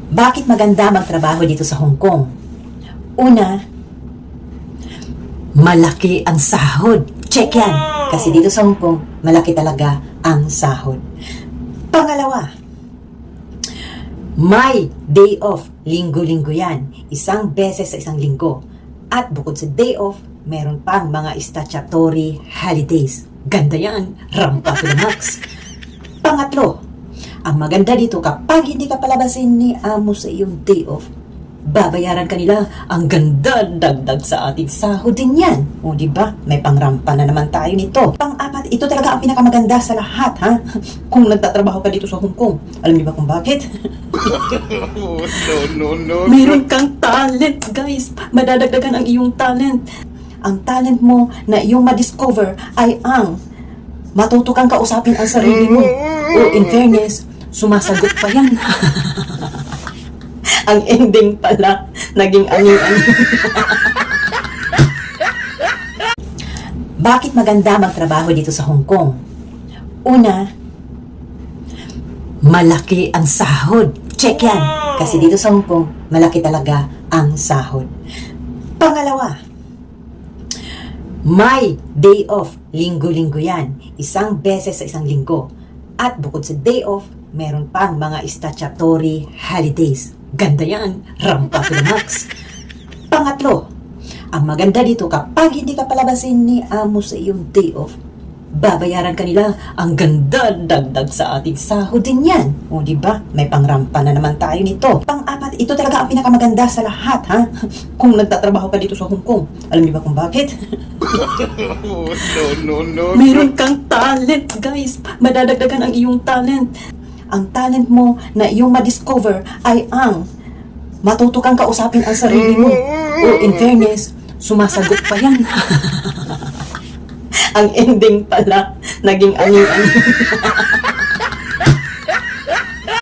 Bakit maganda magtrabaho dito sa Hong Kong? Una, malaki ang sahod. Check yan. Kasi dito sa Hong Kong, malaki talaga ang sahod. Pangalawa, may day off. Linggo-linggo yan. Isang beses sa isang linggo. At bukod sa day off, meron pang mga statutory holidays. Ganda yan. Rampa to the max. Pangatlo, ang maganda dito, kapag hindi ka palabasin ni amo sa iyong day off, babayaran ka nila. Ang ganda, dagdag sa ating sahod din yan. O diba, may pangrampa na naman tayo nito. Pang-apat, ito talaga ang pinakamaganda sa lahat, ha? Kung nagtatrabaho ka dito sa Hong Kong. Alam niyo ba kung bakit? No. Meron kang talent, guys. Madadagdagan ang iyong talent. Ang talent mo na iyong madiscover ay ang matuto kang kausapin ang sarili mo. O in fairness, sumasagot pa yan. Ang ending pala, naging angin-angin. Bakit maganda magtrabaho dito sa Hong Kong? Una, malaki ang sahod. Check yan. Kasi dito sa Hong Kong, malaki talaga ang sahod. Pangalawa, may day off. Linggo-linggo yan. Isang beses sa isang linggo. At bukod sa day off, meron pang mga statutory holidays. Ganda yan. Rampa to the max. Pangatlo, ang maganda dito, kapag hindi ka palabasin ni amo sa iyong day off, babayaran ka nila. Ang ganda, dagdag sa ating sahod din yan. O diba, may pangrampa na naman tayo nito. Pang-apat, ito talaga ang pinakamaganda sa lahat, ha? Kung nagtatrabaho ka dito sa Hong Kong. Alam niyo ba kung bakit? No. Meron kang talent, guys. Madadagdagan ang iyong talent. Ang talent mo na iyong madiscover ay ang matuto kang kausapin ang sarili mo. O in fairness, sumasagot pa yan. Ang ending pala, naging angin-angin.